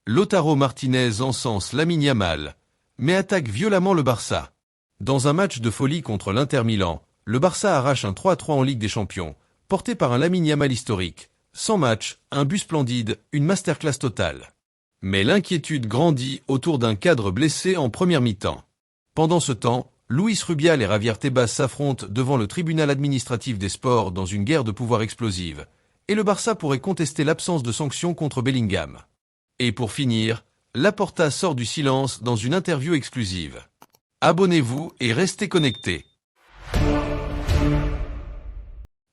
Lautaro Martinez encense Lamine Yamal, mais attaque violemment le Barça. Dans un match de folie contre l'Inter Milan, le Barça arrache un 3-3 en Ligue des Champions, porté par un Lamine Yamal historique. 100 matchs, un but splendide, une masterclass totale. Mais l'inquiétude grandit autour d'un cadre blessé en première mi-temps. Pendant ce temps, Luis Rubial et Javier Tebas s'affrontent devant le tribunal administratif des sports dans une guerre de pouvoir explosive, et le Barça pourrait contester l'absence de sanctions contre Bellingham. Et pour finir, Laporta sort du silence dans une interview exclusive. Abonnez-vous et restez connectés.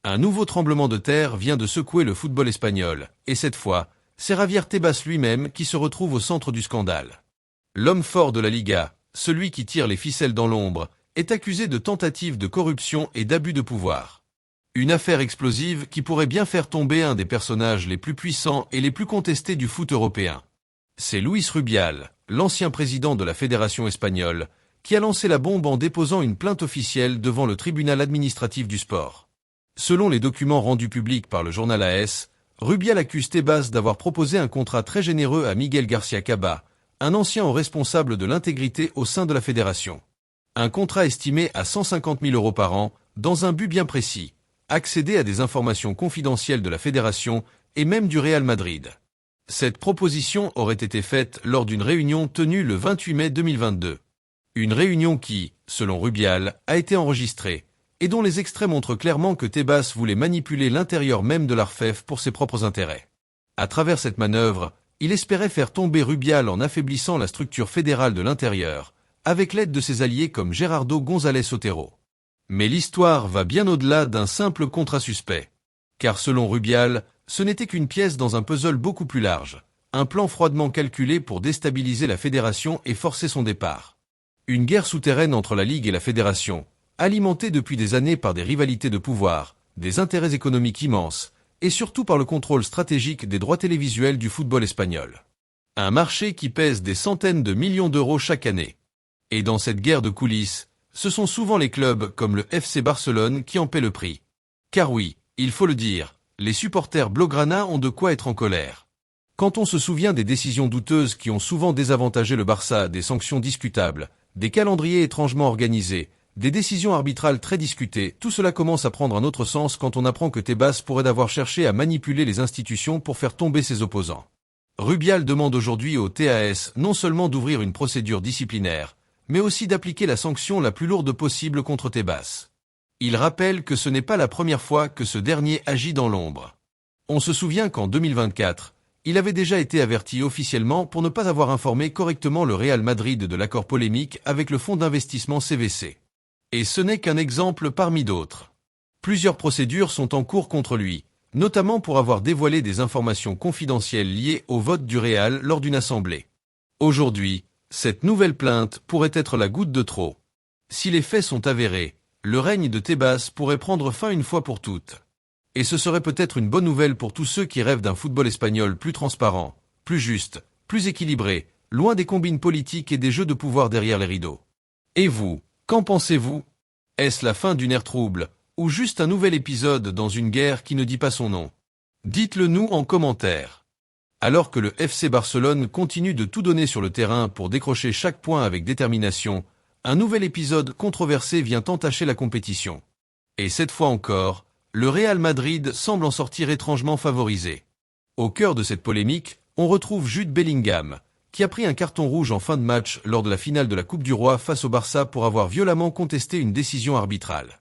Un nouveau tremblement de terre vient de secouer le football espagnol, et cette fois, c'est Javier Tebas lui-même qui se retrouve au centre du scandale. L'homme fort de la Liga, celui qui tire les ficelles dans l'ombre, est accusé de tentative de corruption et d'abus de pouvoir. Une affaire explosive qui pourrait bien faire tomber un des personnages les plus puissants et les plus contestés du foot européen. C'est Luis Rubial, l'ancien président de la Fédération espagnole, qui a lancé la bombe en déposant une plainte officielle devant le tribunal administratif du sport. Selon les documents rendus publics par le journal AS, Rubial accuse Tebas d'avoir proposé un contrat très généreux à Miguel García Caba, un ancien responsable de l'intégrité au sein de la fédération. Un contrat estimé à 150 000 € par an, dans un but bien précis, accéder à des informations confidentielles de la fédération et même du Real Madrid. Cette proposition aurait été faite lors d'une réunion tenue le 28 mai 2022. Une réunion qui, selon Rubial, a été enregistrée, et dont les extraits montrent clairement que Tebas voulait manipuler l'intérieur même de l'ARFEF pour ses propres intérêts. À travers cette manœuvre, il espérait faire tomber Rubial en affaiblissant la structure fédérale de l'intérieur, avec l'aide de ses alliés comme Gerardo González Otero. Mais l'histoire va bien au-delà d'un simple contrat suspect. Car selon Rubial, ce n'était qu'une pièce dans un puzzle beaucoup plus large, un plan froidement calculé pour déstabiliser la fédération et forcer son départ. Une guerre souterraine entre la Ligue et la fédération, alimentée depuis des années par des rivalités de pouvoir, des intérêts économiques immenses, et surtout par le contrôle stratégique des droits télévisuels du football espagnol. Un marché qui pèse des centaines de millions d'euros chaque année. Et dans cette guerre de coulisses, ce sont souvent les clubs comme le FC Barcelone qui en paient le prix. Car oui, il faut le dire, les supporters blaugrana ont de quoi être en colère. Quand on se souvient des décisions douteuses qui ont souvent désavantagé le Barça, des sanctions discutables, des calendriers étrangement organisés, des décisions arbitrales très discutées, tout cela commence à prendre un autre sens quand on apprend que Tebas pourrait avoir cherché à manipuler les institutions pour faire tomber ses opposants. Rubial demande aujourd'hui au TAS non seulement d'ouvrir une procédure disciplinaire, mais aussi d'appliquer la sanction la plus lourde possible contre Tebas. Il rappelle que ce n'est pas la première fois que ce dernier agit dans l'ombre. On se souvient qu'en 2024, il avait déjà été averti officiellement pour ne pas avoir informé correctement le Real Madrid de l'accord polémique avec le fonds d'investissement CVC. Et ce n'est qu'un exemple parmi d'autres. Plusieurs procédures sont en cours contre lui, notamment pour avoir dévoilé des informations confidentielles liées au vote du Real lors d'une assemblée. Aujourd'hui, cette nouvelle plainte pourrait être la goutte de trop. Si les faits sont avérés, le règne de Tebas pourrait prendre fin une fois pour toutes. Et ce serait peut-être une bonne nouvelle pour tous ceux qui rêvent d'un football espagnol plus transparent, plus juste, plus équilibré, loin des combines politiques et des jeux de pouvoir derrière les rideaux. Et vous, qu'en pensez-vous? Est-ce la fin d'une ère trouble, ou juste un nouvel épisode dans une guerre qui ne dit pas son nom? Dites-le nous en commentaire. Alors que le FC Barcelone continue de tout donner sur le terrain pour décrocher chaque point avec détermination, un nouvel épisode controversé vient entacher la compétition. Et cette fois encore, le Real Madrid semble en sortir étrangement favorisé. Au cœur de cette polémique, on retrouve Jude Bellingham, qui a pris un carton rouge en fin de match lors de la finale de la Coupe du Roi face au Barça pour avoir violemment contesté une décision arbitrale.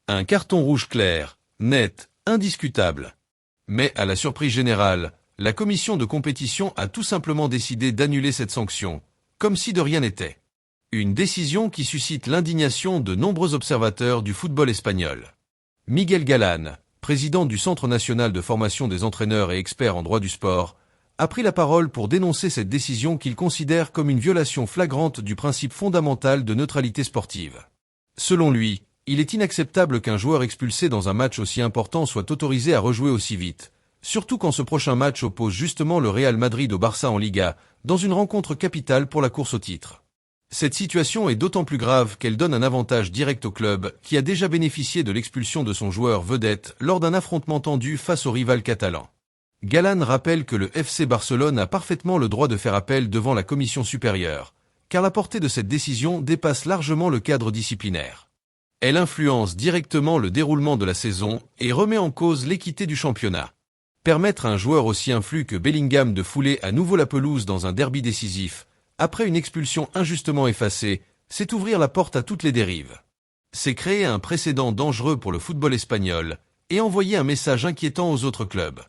Un carton rouge clair, net, indiscutable. Mais à la surprise générale, la commission de compétition a tout simplement décidé d'annuler cette sanction, comme si de rien n'était. Une décision qui suscite l'indignation de nombreux observateurs du football espagnol. Miguel Galán, président du Centre national de formation des entraîneurs et expert en droit du sport, a pris la parole pour dénoncer cette décision qu'il considère comme une violation flagrante du principe fondamental de neutralité sportive. Selon lui, il est inacceptable qu'un joueur expulsé dans un match aussi important soit autorisé à rejouer aussi vite, surtout quand ce prochain match oppose justement le Real Madrid au Barça en Liga, dans une rencontre capitale pour la course au titre. Cette situation est d'autant plus grave qu'elle donne un avantage direct au club qui a déjà bénéficié de l'expulsion de son joueur vedette lors d'un affrontement tendu face au rival catalan. Galán rappelle que le FC Barcelone a parfaitement le droit de faire appel devant la commission supérieure, car la portée de cette décision dépasse largement le cadre disciplinaire. Elle influence directement le déroulement de la saison et remet en cause l'équité du championnat. Permettre à un joueur aussi influent que Bellingham de fouler à nouveau la pelouse dans un derby décisif, après une expulsion injustement effacée, c'est ouvrir la porte à toutes les dérives. C'est créer un précédent dangereux pour le football espagnol et envoyer un message inquiétant aux autres clubs.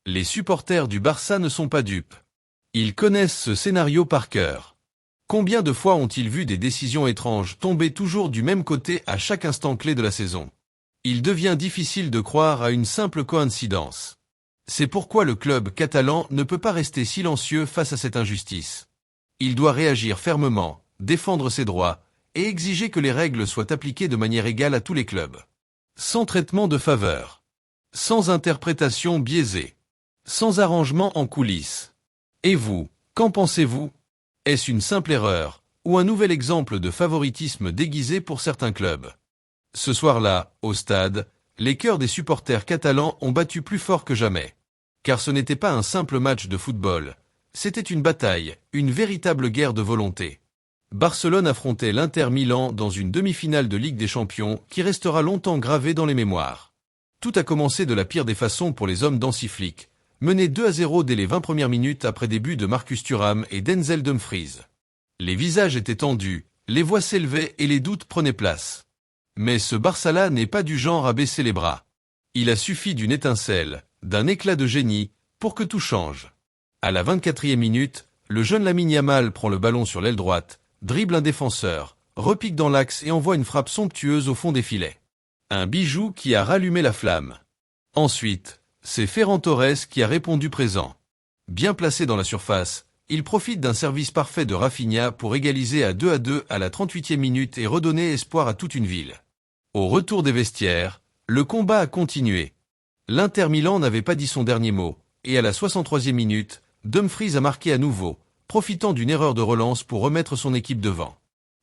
Les supporters du Barça ne sont pas dupes. Ils connaissent ce scénario par cœur. Combien de fois ont-ils vu des décisions étranges tomber toujours du même côté à chaque instant clé de la saison? Il devient difficile de croire à une simple coïncidence. C'est pourquoi le club catalan ne peut pas rester silencieux face à cette injustice. Il doit réagir fermement, défendre ses droits, et exiger que les règles soient appliquées de manière égale à tous les clubs. Sans traitement de faveur. Sans interprétation biaisée. Sans arrangement en coulisses. Et vous, qu'en pensez-vous? Est-ce une simple erreur, ou un nouvel exemple de favoritisme déguisé pour certains clubs? Ce soir-là, au stade, les cœurs des supporters catalans ont battu plus fort que jamais. Car ce n'était pas un simple match de football, c'était une bataille, une véritable guerre de volonté. Barcelone affrontait l'Inter Milan dans une demi-finale de Ligue des Champions qui restera longtemps gravée dans les mémoires. Tout a commencé de la pire des façons pour les hommes d'Hansi Flick, menés 2-0 dès les 20 premières minutes après des buts de Marcus Thuram et Denzel Dumfries. Les visages étaient tendus, les voix s'élevaient et les doutes prenaient place. Mais ce Barça-là n'est pas du genre à baisser les bras. Il a suffi d'une étincelle, d'un éclat de génie, pour que tout change. À la 24e minute, le jeune Lamine Yamal prend le ballon sur l'aile droite, dribble un défenseur, repique dans l'axe et envoie une frappe somptueuse au fond des filets. Un bijou qui a rallumé la flamme. Ensuite, c'est Ferran Torres qui a répondu présent. Bien placé dans la surface, il profite d'un service parfait de Rafinha pour égaliser à 2-2 à la 38e minute et redonner espoir à toute une ville. Au retour des vestiaires, le combat a continué. L'Inter Milan n'avait pas dit son dernier mot, et à la 63e minute, Dumfries a marqué à nouveau, profitant d'une erreur de relance pour remettre son équipe devant.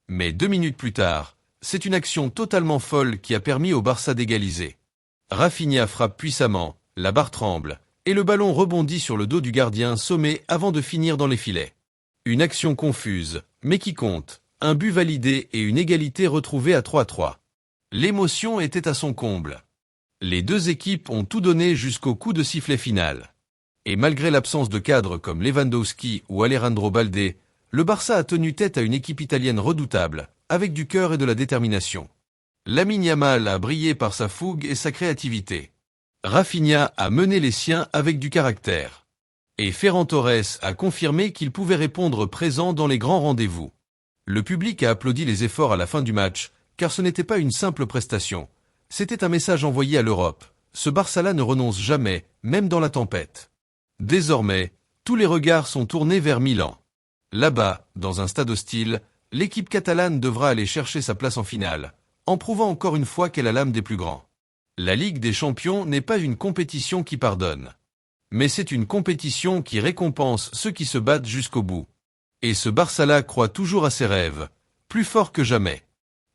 Mais 2 minutes plus tard, c'est une action totalement folle qui a permis au Barça d'égaliser. Rafinha frappe puissamment, la barre tremble, et le ballon rebondit sur le dos du gardien sommé avant de finir dans les filets. Une action confuse, mais qui compte, un but validé et une égalité retrouvée à 3-3. L'émotion était à son comble. Les deux équipes ont tout donné jusqu'au coup de sifflet final. Et malgré l'absence de cadres comme Lewandowski ou Alejandro Balde, le Barça a tenu tête à une équipe italienne redoutable, avec du cœur et de la détermination. Lamine Yamal a brillé par sa fougue et sa créativité. Rafinha a mené les siens avec du caractère. Et Ferran Torres a confirmé qu'il pouvait répondre présent dans les grands rendez-vous. Le public a applaudi les efforts à la fin du match, car ce n'était pas une simple prestation. C'était un message envoyé à l'Europe. Ce Barça-là ne renonce jamais, même dans la tempête. Désormais, tous les regards sont tournés vers Milan. Là-bas, dans un stade hostile, l'équipe catalane devra aller chercher sa place en finale, en prouvant encore une fois qu'elle a l'âme des plus grands. La Ligue des Champions n'est pas une compétition qui pardonne. Mais c'est une compétition qui récompense ceux qui se battent jusqu'au bout. Et ce Barça-là croit toujours à ses rêves, plus fort que jamais.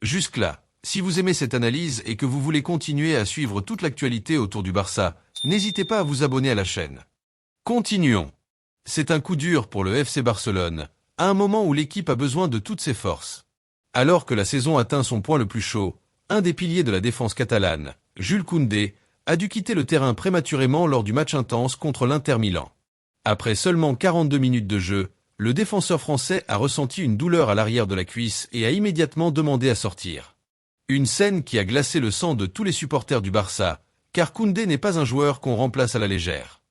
Jusque-là, si vous aimez cette analyse et que vous voulez continuer à suivre toute l'actualité autour du Barça, n'hésitez pas à vous abonner à la chaîne. Continuons. C'est un coup dur pour le FC Barcelone, à un moment où l'équipe a besoin de toutes ses forces. Alors que la saison atteint son point le plus chaud, un des piliers de la défense catalane, Jules Koundé, a dû quitter le terrain prématurément lors du match intense contre l'Inter Milan. Après seulement 42 minutes de jeu, le défenseur français a ressenti une douleur à l'arrière de la cuisse et a immédiatement demandé à sortir. Une scène qui a glacé le sang de tous les supporters du Barça, car Koundé n'est pas un joueur qu'on remplace à la légère.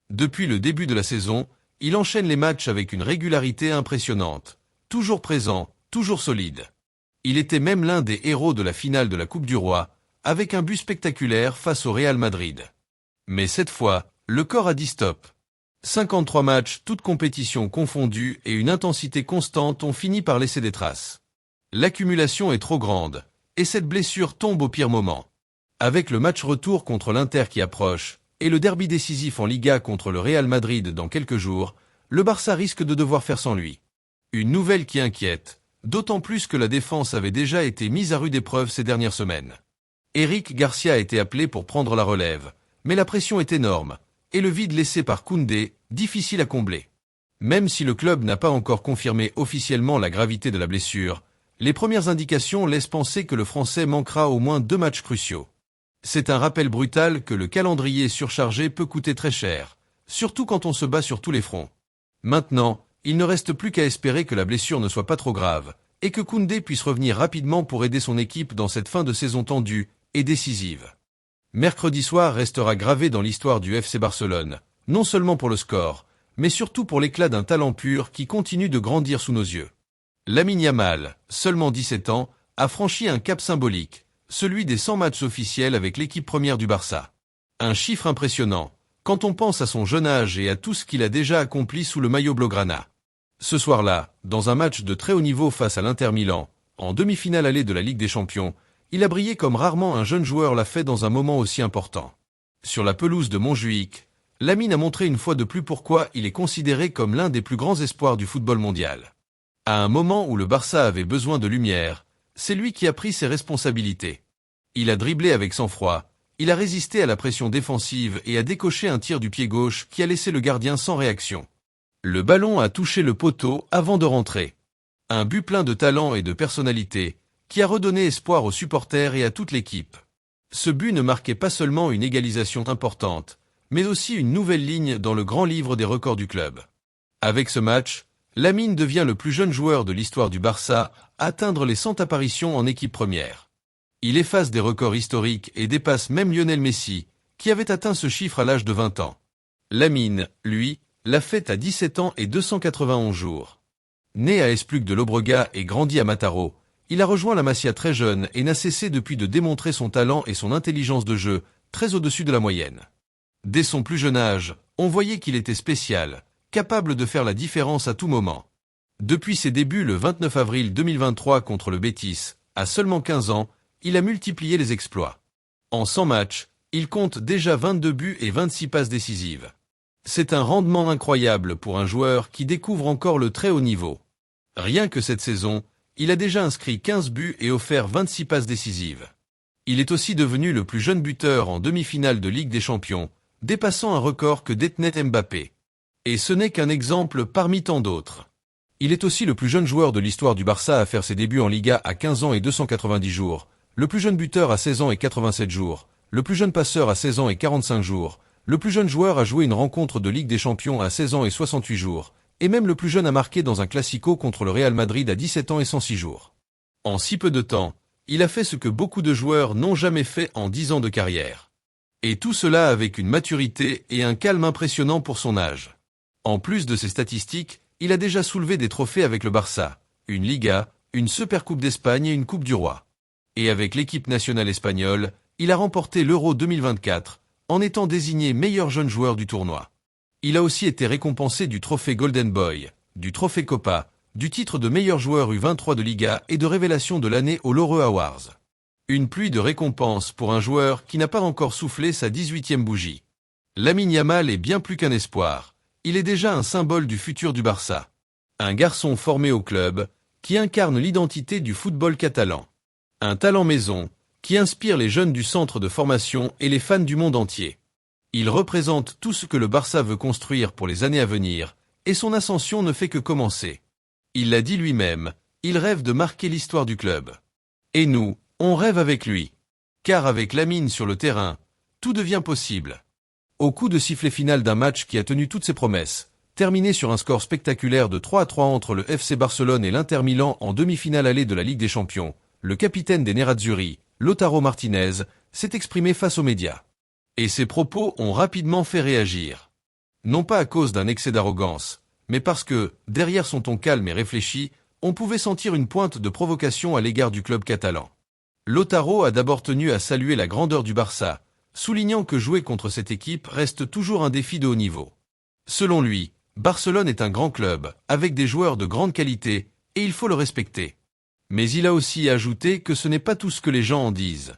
Depuis le début de la saison, il enchaîne les matchs avec une régularité impressionnante, toujours présent, toujours solide. Il était même l'un des héros de la finale de la Coupe du Roi, avec un but spectaculaire face au Real Madrid. Mais cette fois, le corps a dit stop. 53 matchs, toutes compétitions confondues et une intensité constante ont fini par laisser des traces. L'accumulation est trop grande, et cette blessure tombe au pire moment. Avec le match retour contre l'Inter qui approche, et le derby décisif en Liga contre le Real Madrid dans quelques jours, le Barça risque de devoir faire sans lui. Une nouvelle qui inquiète, d'autant plus que la défense avait déjà été mise à rude épreuve ces dernières semaines. Eric Garcia a été appelé pour prendre la relève, mais la pression est énorme, et le vide laissé par Koundé, difficile à combler. Même si le club n'a pas encore confirmé officiellement la gravité de la blessure, les premières indications laissent penser que le Français manquera au moins 2 matchs cruciaux. C'est un rappel brutal que le calendrier surchargé peut coûter très cher, surtout quand on se bat sur tous les fronts. Maintenant, il ne reste plus qu'à espérer que la blessure ne soit pas trop grave, et que Koundé puisse revenir rapidement pour aider son équipe dans cette fin de saison tendue et décisive. Mercredi soir restera gravé dans l'histoire du FC Barcelone, non seulement pour le score, mais surtout pour l'éclat d'un talent pur qui continue de grandir sous nos yeux. Lamine Yamal, seulement 17 ans, a franchi un cap symbolique, celui des 100 matchs officiels avec l'équipe première du Barça. Un chiffre impressionnant, quand on pense à son jeune âge et à tout ce qu'il a déjà accompli sous le maillot blaugrana. Ce soir-là, dans un match de très haut niveau face à l'Inter Milan, en demi-finale allée de la Ligue des Champions, il a brillé comme rarement un jeune joueur l'a fait dans un moment aussi important. Sur la pelouse de Montjuïc, Lamine a montré une fois de plus pourquoi il est considéré comme l'un des plus grands espoirs du football mondial. À un moment où le Barça avait besoin de lumière, c'est lui qui a pris ses responsabilités. Il a dribblé avec sang-froid, il a résisté à la pression défensive et a décoché un tir du pied gauche qui a laissé le gardien sans réaction. Le ballon a touché le poteau avant de rentrer. Un but plein de talent et de personnalité, qui a redonné espoir aux supporters et à toute l'équipe. Ce but ne marquait pas seulement une égalisation importante, mais aussi une nouvelle ligne dans le grand livre des records du club. Avec ce match, Lamine devient le plus jeune joueur de l'histoire du Barça à atteindre les 100 apparitions en équipe première. Il efface des records historiques et dépasse même Lionel Messi, qui avait atteint ce chiffre à l'âge de 20 ans. Lamine, lui, l'a fait à 17 ans et 291 jours. Né à Espluc de Llobregat et grandi à Mataró, il a rejoint la Masia très jeune et n'a cessé depuis de démontrer son talent et son intelligence de jeu, très au-dessus de la moyenne. Dès son plus jeune âge, on voyait qu'il était spécial, capable de faire la différence à tout moment. Depuis ses débuts le 29 avril 2023 contre le Betis, à seulement 15 ans, il a multiplié les exploits. En 100 matchs, il compte déjà 22 buts et 26 passes décisives. C'est un rendement incroyable pour un joueur qui découvre encore le très haut niveau. Rien que cette saison, il a déjà inscrit 15 buts et offert 26 passes décisives. Il est aussi devenu le plus jeune buteur en demi-finale de Ligue des Champions, dépassant un record que détenait Mbappé. Et ce n'est qu'un exemple parmi tant d'autres. Il est aussi le plus jeune joueur de l'histoire du Barça à faire ses débuts en Liga à 15 ans et 290 jours, le plus jeune buteur à 16 ans et 87 jours, le plus jeune passeur à 16 ans et 45 jours, le plus jeune joueur à jouer une rencontre de Ligue des Champions à 16 ans et 68 jours, et même le plus jeune à marquer dans un classico contre le Real Madrid à 17 ans et 106 jours. En si peu de temps, il a fait ce que beaucoup de joueurs n'ont jamais fait en 10 ans de carrière. Et tout cela avec une maturité et un calme impressionnant pour son âge. En plus de ses statistiques, il a déjà soulevé des trophées avec le Barça, une Liga, une Supercoupe d'Espagne et une Coupe du Roi. Et avec l'équipe nationale espagnole, il a remporté l'Euro 2024, en étant désigné meilleur jeune joueur du tournoi. Il a aussi été récompensé du trophée Golden Boy, du trophée Copa, du titre de meilleur joueur U23 de Liga et de révélation de l'année aux Lore Awards. Une pluie de récompenses pour un joueur qui n'a pas encore soufflé sa 18e bougie. Lamine Yamal est bien plus qu'un espoir. Il est déjà un symbole du futur du Barça. Un garçon formé au club, qui incarne l'identité du football catalan. Un talent maison, qui inspire les jeunes du centre de formation et les fans du monde entier. Il représente tout ce que le Barça veut construire pour les années à venir, et son ascension ne fait que commencer. Il l'a dit lui-même, il rêve de marquer l'histoire du club. Et nous, on rêve avec lui. Car avec Lamine sur le terrain, tout devient possible. Au coup de sifflet final d'un match qui a tenu toutes ses promesses, terminé sur un score spectaculaire de 3-3 entre le FC Barcelone et l'Inter Milan en demi-finale allée de la Ligue des Champions, le capitaine des Nerazzurri, Lautaro Martinez, s'est exprimé face aux médias. Et ses propos ont rapidement fait réagir. Non pas à cause d'un excès d'arrogance, mais parce que, derrière son ton calme et réfléchi, on pouvait sentir une pointe de provocation à l'égard du club catalan. Lautaro a d'abord tenu à saluer la grandeur du Barça, soulignant que jouer contre cette équipe reste toujours un défi de haut niveau. Selon lui, Barcelone est un grand club, avec des joueurs de grande qualité, et il faut le respecter. Mais il a aussi ajouté que ce n'est pas tout ce que les gens en disent.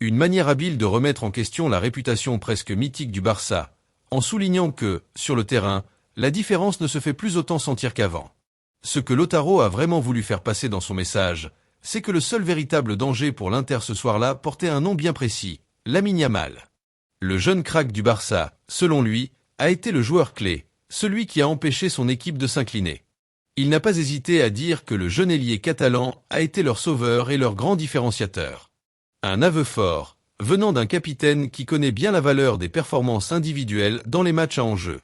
Une manière habile de remettre en question la réputation presque mythique du Barça, en soulignant que, sur le terrain, la différence ne se fait plus autant sentir qu'avant. Ce que Lautaro a vraiment voulu faire passer dans son message, c'est que le seul véritable danger pour l'Inter ce soir-là portait un nom bien précis, Lamine Yamal. Le jeune crack du Barça, selon lui, a été le joueur clé, celui qui a empêché son équipe de s'incliner. Il n'a pas hésité à dire que le jeune ailier catalan a été leur sauveur et leur grand différenciateur. Un aveu fort, venant d'un capitaine qui connaît bien la valeur des performances individuelles dans les matchs à enjeu.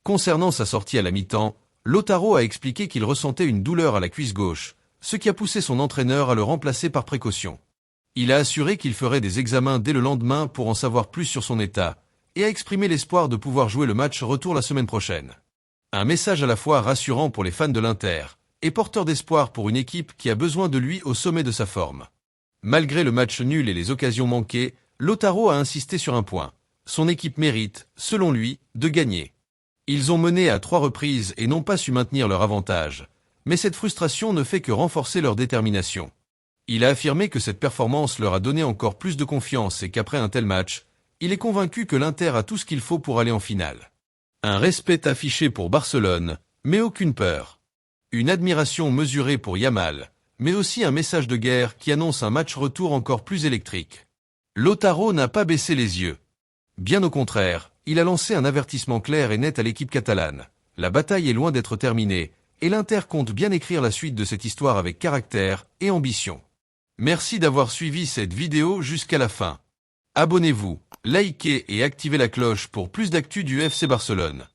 Concernant sa sortie à la mi-temps, Lautaro a expliqué qu'il ressentait une douleur à la cuisse gauche, ce qui a poussé son entraîneur à le remplacer par précaution. Il a assuré qu'il ferait des examens dès le lendemain pour en savoir plus sur son état, et a exprimé l'espoir de pouvoir jouer le match retour la semaine prochaine. Un message à la fois rassurant pour les fans de l'Inter, et porteur d'espoir pour une équipe qui a besoin de lui au sommet de sa forme. Malgré le match nul et les occasions manquées, Lautaro a insisté sur un point. Son équipe mérite, selon lui, de gagner. Ils ont mené à 3 reprises et n'ont pas su maintenir leur avantage, mais cette frustration ne fait que renforcer leur détermination. Il a affirmé que cette performance leur a donné encore plus de confiance et qu'après un tel match, il est convaincu que l'Inter a tout ce qu'il faut pour aller en finale. Un respect affiché pour Barcelone, mais aucune peur. Une admiration mesurée pour Yamal, mais aussi un message de guerre qui annonce un match retour encore plus électrique. Lautaro n'a pas baissé les yeux. Bien au contraire, il a lancé un avertissement clair et net à l'équipe catalane. La bataille est loin d'être terminée, et l'Inter compte bien écrire la suite de cette histoire avec caractère et ambition. Merci d'avoir suivi cette vidéo jusqu'à la fin. Abonnez-vous, likez et activez la cloche pour plus d'actu du FC Barcelone.